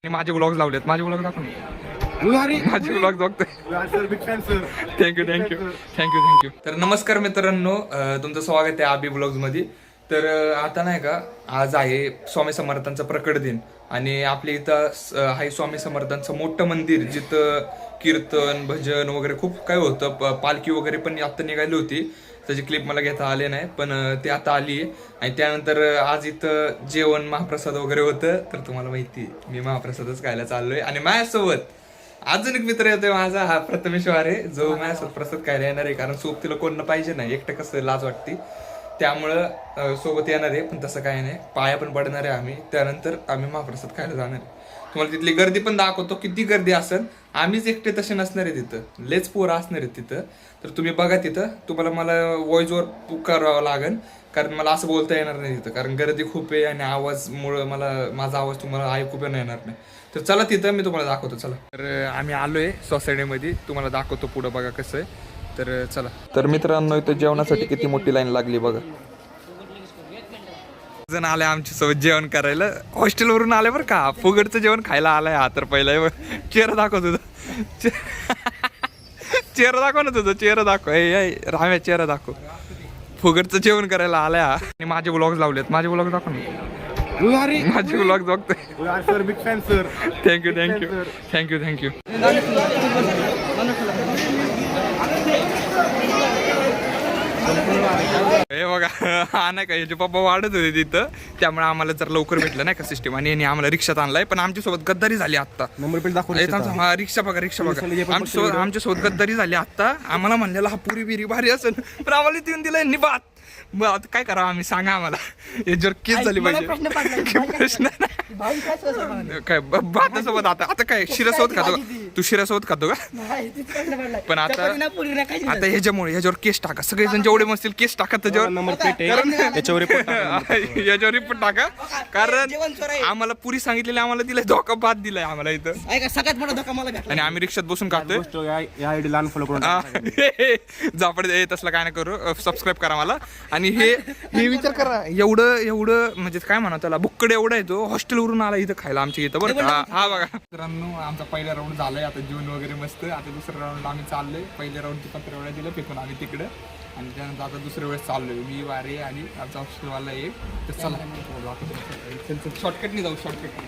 माझे व्लॉग्स लावलेत, माझे व्लॉग दाखव, माझे व्लॉग बघतोय. थँक्यू. तर नमस्कार मित्रांनो, तुमचं स्वागत आहे आबी ब्लॉग्स मध्ये. तर आता नाही का, आज आहे स्वामी समर्थांचा प्रकट दिन आणि आपल्या इथं आहे स्वामी समर्थांचं मोठं मंदिर, जिथं कीर्तन भजन वगैरे खूप काय होतं. पालखी वगैरे पण आता निघाली होती, त्याची क्लिप मला घेता आले नाही, पण ते आता आली आहे. आणि त्यानंतर आज इथं जेवण महाप्रसाद वगैरे होतं. तर तुम्हाला माहिती मी महाप्रसादच खायला चाललोय आणि माझ्यासोबत अजून एक मित्र येतोय माझा, हा प्रथमेश वारे, जो माझ्यासोबत प्रसाद खायला येणार आहे. कारण सोबतीला कोण पाहिजे नाही, एकटं कसं लाज वाटते, त्यामुळं सोबत येणार आहे. पण तसं काय नाही, पाया पण पडणार आहे आम्ही. त्यानंतर आम्ही महाप्रसाद खायला जाणार आहे. तुम्हाला तिथली गर्दी पण दाखवतो, किती गर्दी असेल. आम्हीच एकटे तसे नसणार आहे तिथं, लेच पोरं असणार आहेत तिथं. तर तुम्ही बघा तिथं, तुम्हाला मला व्हॉइसवर करावं लागेल, कारण मला असं बोलता येणार नाही तिथं, कारण गर्दी खूप आहे आणि आवाजमुळं माझा आवाज तुम्हाला ऐकू पण येणार नाही. तर चला तिथं मी तुम्हाला दाखवतो. चला, तर आम्ही आलोय सोसायटीमध्ये, तुम्हाला दाखवतो पुढं, बघा कसं आहे. तर चला. तर मित्रांनो, इथं जेवणासाठी किती मोठी लाईन लागली बघा. जण आले आमच्या सोबत जेवण करायला, हॉस्टेलवरून आले बरं का, फुगडचं जेवण खायला आलाय. हा तर पहिला चेहरा दाखव तुझं, चेहरा दाखव ना तुझं, चेहरा दाखव, राम्या चेहरा दाखव. फुगडचं जेवण करायला आलाय हा. आणि माझे व्लॉग्स लावलेत, माझे व्लॉग दाखव ना, माझे व्लॉग बघतोय. Big fan sir. थँक्यू. हे बघा, हा नाही का, याचे पप्पा वाढत होते तिथं, त्यामुळे आम्हाला जर लवकर भेटलं नाही का सिस्टीम, आणि यांनी आम्हाला रिक्षात आणलाय. पण आमच्यासोबत गद्दारी झाली आता. नंबर प्लेट दाखव. हा, रिक्षा बघा. आमच्यासोबत गद्दारी झाली आता. आम्हाला म्हणलेला हा पुरी बिरी भारी असेल, पण आम्हाला देऊन दिलाय निबात. मग आता काय करावं आम्ही, सांगा आम्हाला. याच्यावर केस झाली पाहिजे. प्रश्न काय भातासोबत आता काय शिरासोबत खातो, तू शिरासोबत खातो का? पण आता ह्याच्यावर केस टाका, सगळेजण जेवढे मस्तील केस टाका त्याच्यावर. नंबर प्लेट याच्यावर रिपोर्ट टाका, कारण आम्हाला पुरी सांगितलेली, आम्हाला दिलाय धोका, बाद दिलाय आम्हाला इथं. सगळ्यात मोठा धोका मला आणि आम्ही रिक्षात बसून खातोय. लहान फॉलो करून जापड तसलं काय नाही करू, सबस्क्राईब करा मला. आणि हे विचार करा, एवढं म्हणजे काय म्हणा त्याला, बुक्कड एवढा येतो, हॉस्टेलवरून आला इथं खायला आमच्या इथं बरं का. हा बघा मित्रांनो, आमचा पहिला राऊंड झालाय, आता जेवण वगैरे मस्त. आता दुसऱ्या राऊंड आम्ही चाललोय. पहिल्या राऊंडची 15 वेळा दिलं फेकून आम्ही तिकडं, आणि त्यानंतर आता दुसऱ्या वेळेस चाललोय मी, वारे आणि आमचा हॉस्टेलवाला एक. तर चला शॉर्टकटनी जाऊ, शॉर्टकटनी.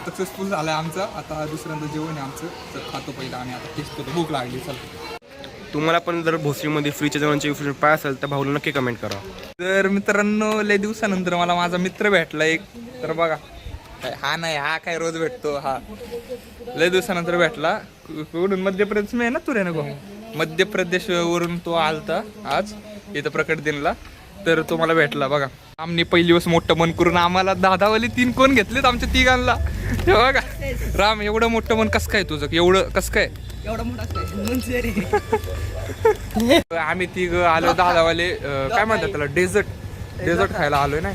सक्सेसफुल झालंय आमचं. आता दुसऱ्यांदा जेवण आहे आमचं, तर खातो पहिला आणि आता टेस्ट करतो, भूक लागली. चला. तुम्हाला पण जर भोसरीमध्ये फ्रीच्या जेवणाची पाय असेल तर भाऊला नक्की कमेंट करा. तर मित्रांनो, लय दिवसानंतर मला माझा मित्र भेटला एक. तर बघा, हा नाही, हा काय रोज भेटतो, हा लय दिवसानंतर भेटला. कुठून मध्य प्रदेश आहे ना, तू रे नको, मध्य प्रदेश वरून तो आलता आज इथं प्रकट दिनला. तर तो मला भेटला बघा. आम्ही पहिली दिवस मोठं मन करून आम्हाला दादावाले 3 कोण घेतलेत आमच्या तिघांना. हे बघा राम, एवढं मोठं मन कसं काय तुझं, एवढं कसं काय, एवढा मोठा आम्ही तिघ आलो दादावाले, काय म्हणतात त्याला, डेझर्ट खायला आलोय ना.